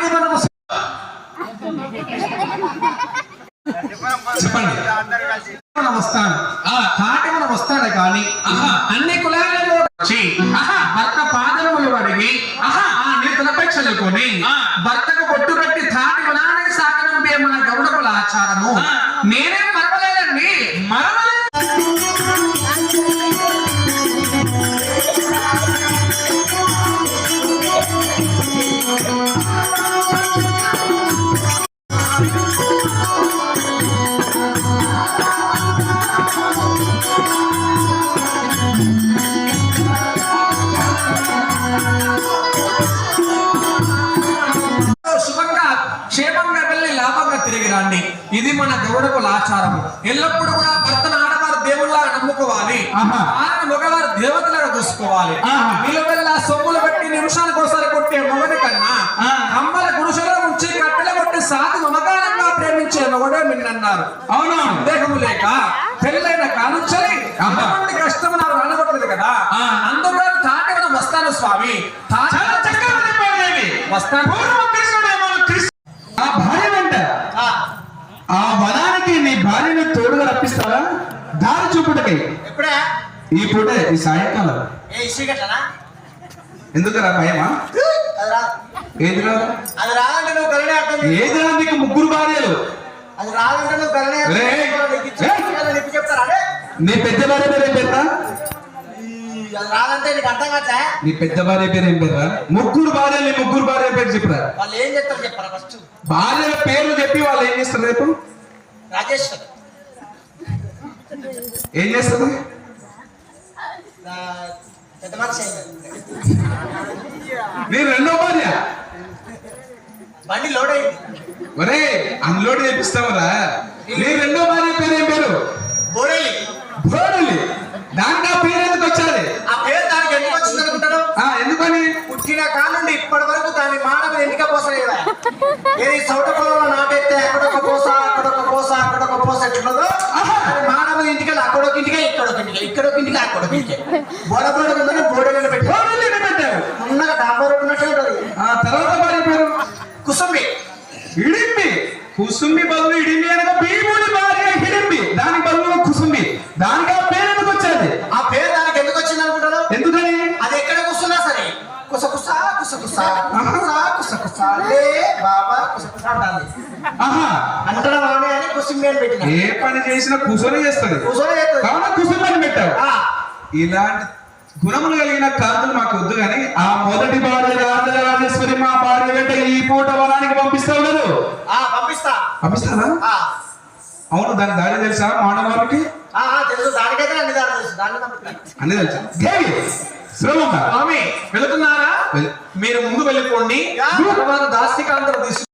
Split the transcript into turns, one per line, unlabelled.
తాటి వనము చెప్పండి వస్తాను తాటి మనం వస్తాడు కానీ అన్ని కులాలలో వచ్చి భర్త పాదములు అడిగి నీతులపై చల్లుకొని భర్తకు బొట్టు కట్టి తాటి వనానికి సాగనంపే మన గౌడకుల ఆచారము నేనేం మరవలేదండి మరవలేదు. క్షేమంగా వెళ్ళి లాభంగా తిరిగి రండి. ఇది మన గౌడకుల ఆచారం. ఎల్లప్పుడు కూడా భర్తను ఆడవారు దేవుళ్ళగా నమ్ముకోవాలి, మగవారు దేవతలుగా చూసుకోవాలి. నిలవెల్ల సొమ్ములు పెట్టి నిమిషానికి ఒకసారి కొట్టే మొగడి కన్నా అమ్మల గురుషులో ఉంచి కట్టెల కొట్టి సాధి మమకారంగా ప్రేమించే మొగడే మిన్నన్నారు. అవునా? సందేహము లేక పెళ్ళైన కానుంచని అటువంటి కష్టం నాకు రానబట్టలేదు కదా. అందులో తాటి మనం వస్తాను స్వామి వస్తాను. ఆ భార్య వెంట ఆ వనానికి నీ భార్యను తోడుగా రప్పిస్తావా? దారి చూపుటకై ఈ పూట ఈ సాయంకాలం. ఎందుకరా భయమా? ఏది రాదు? ఏది రాదు? నీకు ముగ్గురు భార్యలు. నీ పెద్ద భార్య పేరు ఏం పేరా? నీ పెద్ద భార్య పేరు ఏం పేరా? ముగ్గురు భార్యలు. నీ ముగ్గురు భార్య పేరు చెప్పరా?
వాళ్ళు ఏం చేస్తారు చెప్పరా? ఫస్ట్
భార్యల పేర్లు చెప్పి వాళ్ళు ఏం చేస్తారు? రేపు
రాజేశ్వరి
ఏం చేస్తుంది?
పెద్ద మనిషి.
నీ రెండో భార్య
బండి లోడ్ అయింది.
ఒరే అన్లోడ్ చేపిస్తావరా? నీ రెండో భార్య పేరు ఏం పేరు?
బోడేలి.
బోడేలి. దానికి ఆ పేరు ఎందుకు వచ్చాది?
ఆ పేరు దానికి ఎందుకు వచ్చింది అనుకుంటారు?
ఎందుకని?
పుట్టిన కానుండి ఇప్పటి వరకు దాని మానవ ఎండిక పోసలేదా? ఏది సౌట పొలంలో నాటైతే అక్కడొక పోస అక్కడొక పోస అక్కడొక పోస ఎట్లున్నదో మానవ ఇంటికి అక్కడొక ఇంటికి ఇక్కడొక ఇంటికి ఇక్కడొక ఇంటికి అక్కడొక ఇంటికి బోడబోడ ఉందని బోడలు పెట్టారు. ఉన్నగా డాంబర్ ఉన్నట్టే ఉంటుంది.
తర్వాత భార్య పేరు
కుసుంబి.
ఇడింబి. కుసుంబి బదులు ఇడింబి అనగా భీముడి భార్య హిడింబి. దానికి బదులు కుసుంబి. దానికి ఆ పేరు ఎందుకు వచ్చేది?
ఆ పేరు దానికి ఎందుకు వచ్చింది అనుకుంటారు?
ఎందుకని?
అది ఎక్కడ కూర్చున్నా సరే కుసకుసా కుసకుసా కుసకుసా లే బాబా కుసకుసా అంటారు. అంటడం అని కుసుంబి అని పెట్టిన.
ఏ పని చేసినా కుసోనే చేస్తుంది. కావున కుసుంబి అని పెట్టావు. ఇలాంటి గుణములు కలిగిన కాంతులు మాకు వద్దు కానీ ఆ మొదటి భార్య రాజరాజేశ్వరి మా భార్య వెంట ఈ పూట వనానికి పంపిస్తావు కదా? పంపిస్తానా? అవును. దాని దారి తెలుసా మానవానికి?
తెలుసు. దానికైతే అన్ని దారి తెలుసు.
అన్ని తెలుసా? స్వామి వెళుతున్నారా? మీరు ముందు వెళ్ళిపోండి. దాస్తికాంతలు తీసుకు